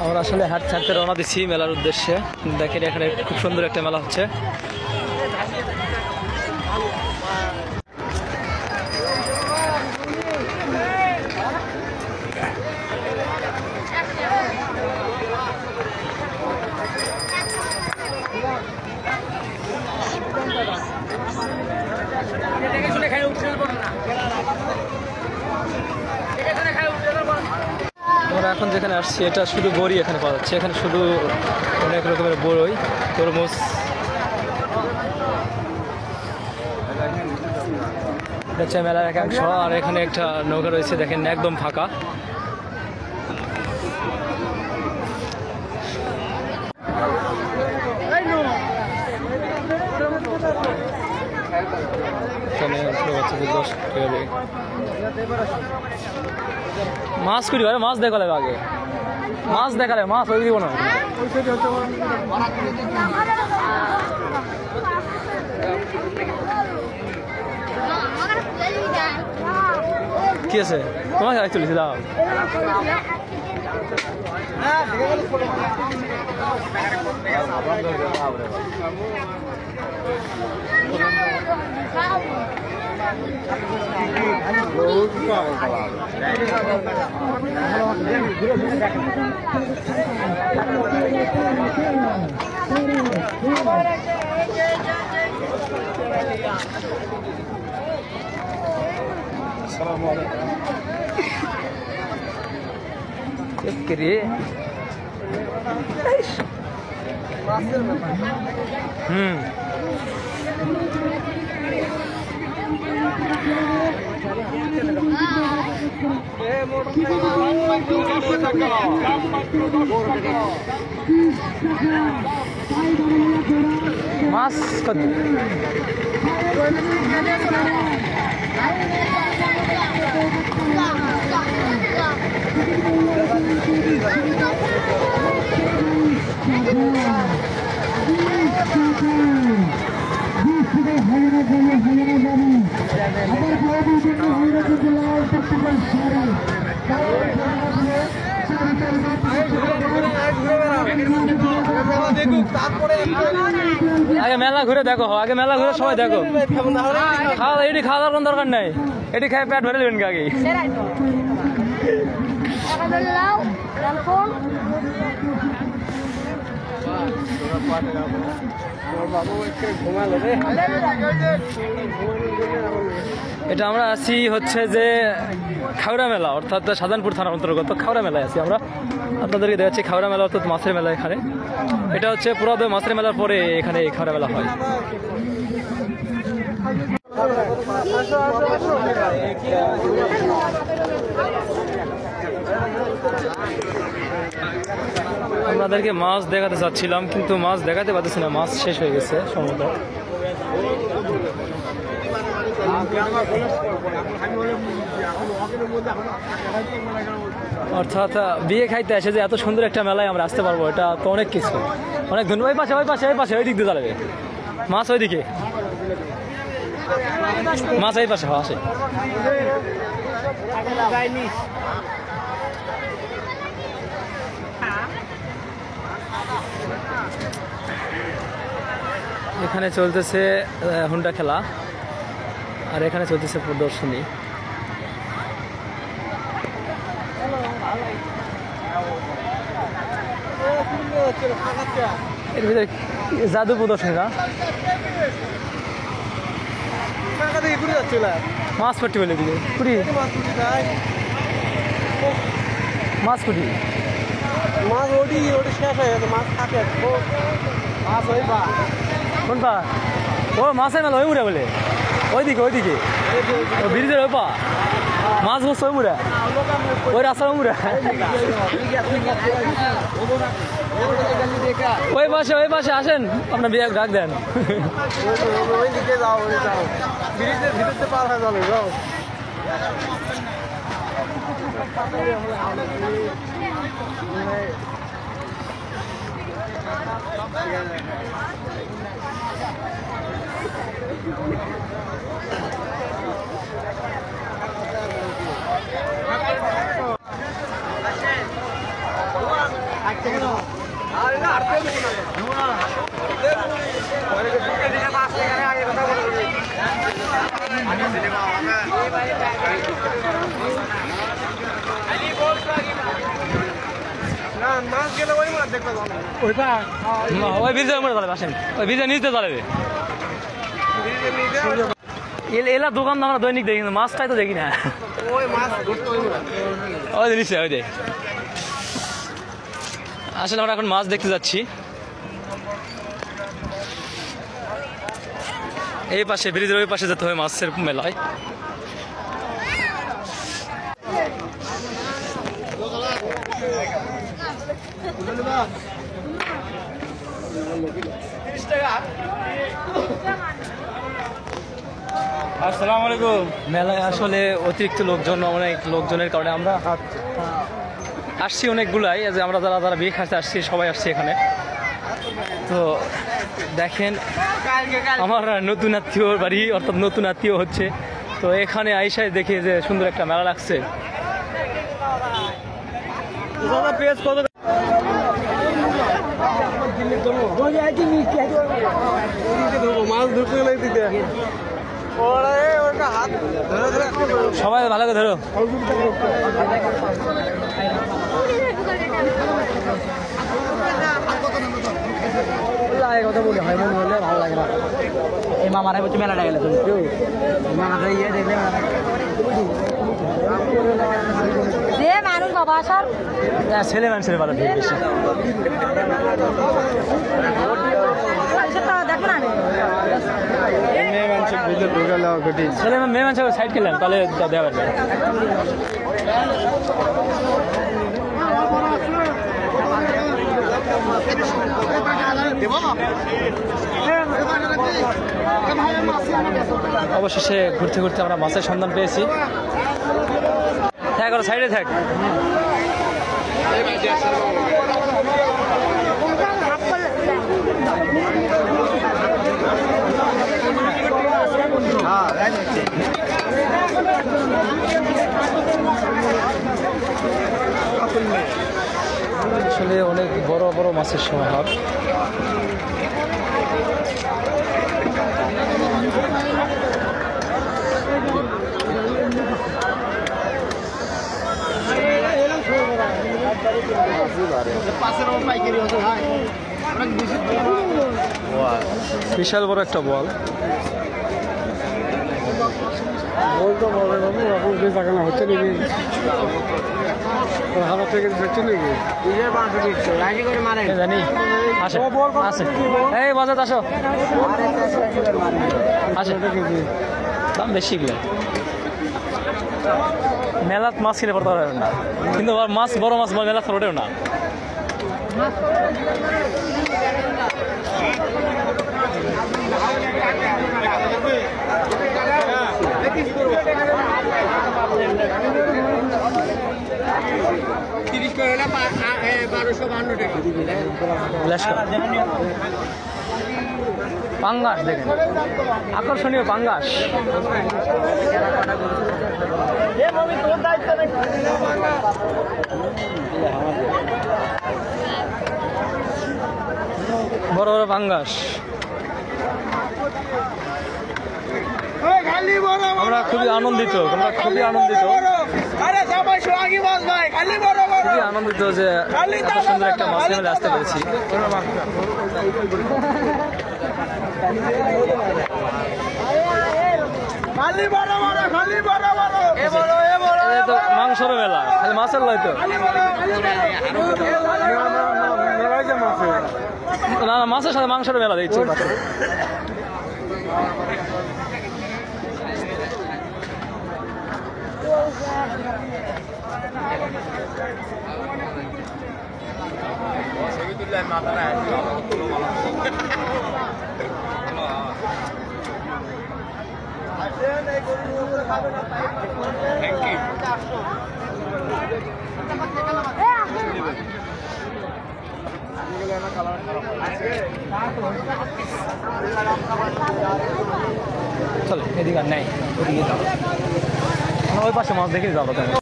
আমরা আসলে হাট ছাড়তে রওনা দিচ্ছি মেলার উদ্দেশ্যে। দেখেন এখানে খুব সুন্দর একটা মেলা হচ্ছে। আমরা এখন যেখানে আসছি এটা শুধু বড়ি এখানে পাওয়া যাচ্ছে। এখানে শুধু অনেক রকমের বড়ই, তরমুজ, হচ্ছে মেলার একাংশ। আর এখানে একটা নৌকা রয়েছে, দেখেন একদম ফাঁকা। মাছ করি ভাই, মাছ দেখালে আগে, মাছ দেখালে মাছ ওই দিব না। কি আছে তোমার খেলা চলেছি দাও। মাছ কত? আগে মেলা ঘুরে দেখো, আগে মেলা ঘুরে সবাই দেখো। খাওয়া এটি খাওয়া দাওয়ার কোনো দরকার নাই, এটি খাই পেট ভরে নেবেন আগে। এটা আমরা আছি হচ্ছে যে খাওড়া মেলা, অর্থাৎ শাহজাহানপুর থানার অন্তর্গত খাওড়া মেলায় আছি আমরা। আপনাদেরকে দেখাচ্ছি খাওড়া মেলা, অর্থাৎ মাছের মেলা। এখানে এটা হচ্ছে পুরাদয় মাছের মেলার পরে এখানে এই খাওড়া মেলা হয়। আপনাদেরকে মাছ দেখাতে চাচ্ছিলাম কিন্তু মাছ দেখাতে পারতেছি না, মাছ শেষ হয়ে গেছে সম্ভবত। অর্থাৎ বিয়ে খাইতে আসে যে এত সুন্দর একটা মেলায় আমরা আসতে পারবো, এটা তো অনেক কিছু, অনেক ধন্যবাদ। পাশে ওই পাশে ওই পাশে ওই দিক দিয়ে দাঁড়াবে মাছ, ওইদিকে মাছ এই পাশে আসে। এখানে চলতেছে হুন্ডা খেলা, আর এখানে চলতেছে প্রদর্শনী। এর ভিতরে জাদু প্রদর্শনী না, মাছ পট্টি বলে দিকে কুড়ি মাছ কুড়ি মাছ ওটি ওটি শেষ হয়ে গেছে, মাছ থাকে মাছ ওই পা কোন পা? ও মাছের মেলা ওই মুড়ে বলে, ওইদিকে ওইদিকে ব্রিজের ওই পা মাছ বসছে ওই মুড়ে, ওই রাস্তার ওই মুড়ে, ওই পাশে ওই পাশে আসেন, আপনার বিয়ে ডাক দেন। ওইদিকে যাও, যাও ব্রিজের ভিতরে পার হয়ে যাবে, যাও। ওই ব্রিজে চালাবে আসেন ওই ব্রিজে নিচে চালাবে এলা দোকান আমরা দৈনিক দেখি না মাছটাই তো দেখি না ওই নিচে ওই দেখ আসলে আমরা এখন মাছ দেখতে যাচ্ছি এই পাশে ব্রিজের ওই পাশে যেতে হয় মাছের মেলায় আসসালামু আলাইকুম মেলায় আসলে অতিরিক্ত অনেক লোকজনের কারণে আমরা আসছি অনেকগুলাই যে আমরা যারা বিয়ে খাইতে আসছি সবাই আসছি এখানে তো দেখেন আমার নতুন আত্মীয়র বাড়ি অর্থাৎ নতুন আত্মীয় হচ্ছে তো এখানে আইসায় দেখে যে সুন্দর একটা মেলা লাগছে সবাই ভালো করে ধরো কথা বলি হয় মনে হলে ভালো লাগে না এই মামারা বলছে মেলাটা গেলে তুমি মামাটা ইয়ে দেখলে মানুষ বাবা আসার ছেলে মানুষের ভালো বেশি মেয়ে মানুষ সাইড খেলেন তাহলে দেওয়া যাবে অবশেষে ঘুরতে ঘুরতে আমরা মাছের সন্ধান পেয়েছি থাক সাইডে থাক আসলে অনেক বড় বড় মাছের সমাহার বিশাল বড় একটা বল বলতো বলে বাবু টাকা হচ্ছে নাকি হাজার থেকে হচ্ছে নাকি জানি আসে এই বাজার আসো আসে দাম বেশি গেলে মেলাত মাছ কিনে পড়তে পারবে না কিন্তু মাছ বড় মাছ মেলা ওঠেও না পাঙ্গাস দেখেন আকর্ষণীয় পাঙ্গাস বড় বড় পাঙ্গাস আমরা খুবই আনন্দিত খুবই আনন্দিত যে এত সুন্দর একটা মাছ মেলে আসতে পেরেছি মাংসর মেলা খালি মাছের লয় তো না মাছের সাথে মাংসের মেলা দেখছি চলো এদিকে আর নেই ওদিকে যাবো ওই পাশে মাছ দেখে যাবো কেন